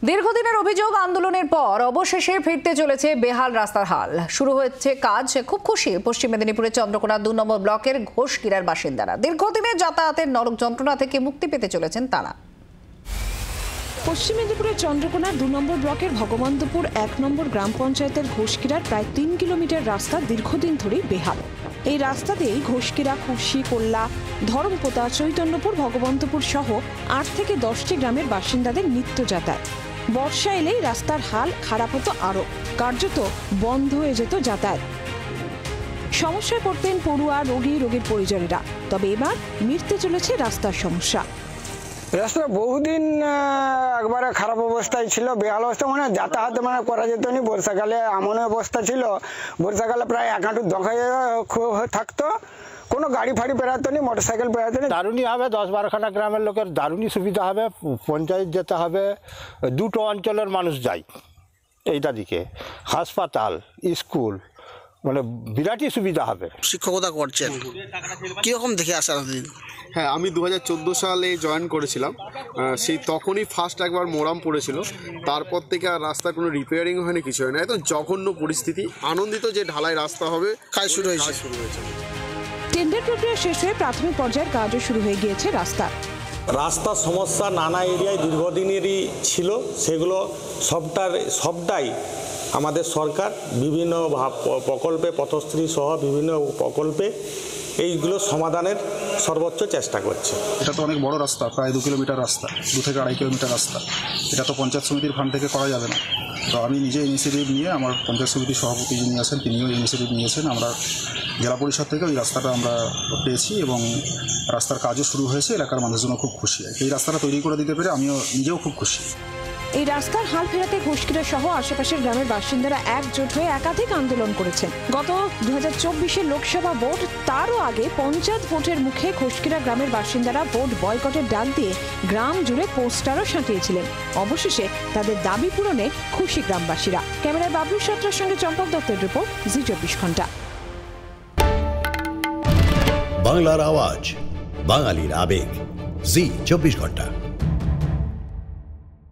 দীর্ঘদিনের অভিযোগ আন্দোলনের পর অবশেষে ফিরতে চলেছে বেহাল রাস্তার হাল। শুরু হয়েছে কাজ, খুব খুশি পশ্চিম মেদিনীপুরের চন্দ্রকোনা ২ নম্বর ব্লকের ঘোষকিরার বাসিন্দারা। দীর্ঘদিনের যাতায়াতের নরক যন্ত্রণা থেকে মুক্তি পেতে চলেছেন তারা। পশ্চিম মেদিনীপুরের চন্দ্রকোনা ২ নম্বর ব্লকের ভগবন্তপুর ১ নম্বর গ্রাম পঞ্চায়েতের ঘোষকিরার প্রায় ৩ কিলোমিটার রাস্তা দীর্ঘদিন ধরেই বেহাল। এই রাস্তা দিয়েই ঘোষকিরা, কুর্শি, কোল্লা, ধরমপোতা, চৈতন্যপুর, ভগবন্তপুর সহ ৮ থেকে ১০টি গ্রামের বাসিন্দাদের নিত্য যাতায়াত। বর্ষা এলেই রাস্তার হাল খারাপ হতো আরও, কার্যত বন্ধ হয়ে যেত যাতায়াত। সমস্যায় পড়তেন পড়ুয়া, রোগীর পরিজনেরা। তবে এবার মিটতে চলেছে রাস্তার সমস্যা। রাস্তা বহুদিন একবারে খারাপ অবস্থায় ছিল, বেহাল অবস্থা, মানে যাতায়াত করা যেত না। বর্ষাকালে এমন অবস্থা ছিল, বর্ষাকালে প্রায় ১ হাঁটু দখে থাকতো, কোনো গাড়ি ফাড়ি পেরাতো নি, মোটরসাইকেল পেরাতো নি। দারুণই হবে, ১০-১২খানা গ্রামের লোকের দারুণই সুবিধা হবে। পঞ্চায়েত যেতে হবে, দুটো অঞ্চলের মানুষ যায় এইটা দিকে, হাসপাতাল, স্কুল, মানে বিরাটই সুবিধা হবে। শিক্ষকতা করছেন, কীরকম দেখে আসা? হ্যাঁ, আমি ২০১৪ সালে জয়েন করেছিলাম। সেই তখনই ফার্স্ট একবার মোরাম পড়েছিল, তারপর থেকে আর রাস্তার কোনো রিপেয়ারিং হয়নি, কিছু হয় না। একদম জঘন্য পরিস্থিতি। আনন্দিত যে ঢালাই রাস্তা হবে, কাজ শুরু হয়েছে। টেন্ডার প্রক্রিয়া শেষ হয়ে প্রাথমিক পর্যায়ের কাজও শুরু হয়ে গিয়েছে রাস্তার। রাস্তার সমস্যা নানা এরিয়ায় দীর্ঘদিনেরই ছিল, সেগুলো সবটাই আমাদের সরকার বিভিন্ন প্রকল্পে, পথশ্রী সহ বিভিন্ন প্রকল্পে এইগুলো সমাধানের সর্বোচ্চ চেষ্টা করছে। এটা তো অনেক বড় রাস্তা, প্রায় ২ কিলোমিটার রাস্তা, ২ থেকে ২.৫ কিলোমিটার রাস্তা। এটা তো পঞ্চায়েত সমিতির ফান্ড থেকে করা যাবে না। তো আমি নিজে ইনিশিয়েটিভ নিয়ে, আমার পঞ্চায়েত সমিতির সভাপতি যিনি আছেন তিনিও ইনিশিয়েটিভ নিয়েছেন। আমরা জেলা পরিষদ থেকে ওই রাস্তাটা আমরা পেয়েছি এবং রাস্তার কাজও শুরু হয়েছে। এলাকার মানুষজনও খুব খুশি। এই রাস্তাটা তৈরি করে দিতে পেরে আমিও নিজেও খুব খুশি। এই রাস্তার হাল ফেরাতে ঘোষকিরা সহ আশেপাশের গ্রামের বাসিন্দারা একজোট হয়ে একাধিক আন্দোলন করেছেন। গত ২০২৪ লোকসভা ভোট, তারও আগে পঞ্চায়েত ভোটের মুখে ঘোষকিরা গ্রামের বাসিন্দারা ভোট বয়কটের ডাক দিয়ে গ্রাম জুড়ে পোস্টারও সাঁটিয়েছিলেন। অবশেষে তাদের দাবি পূরণে খুশি গ্রামবাসীরা। ক্যামেরায় বাবলু সাঁতরার সঙ্গে চম্পক দত্তের রিপোর্ট, জি ২৪ ঘন্টা। বাংলার আওয়াজ, বাঙালির আবেগ, জি ২৪ ঘন্টা।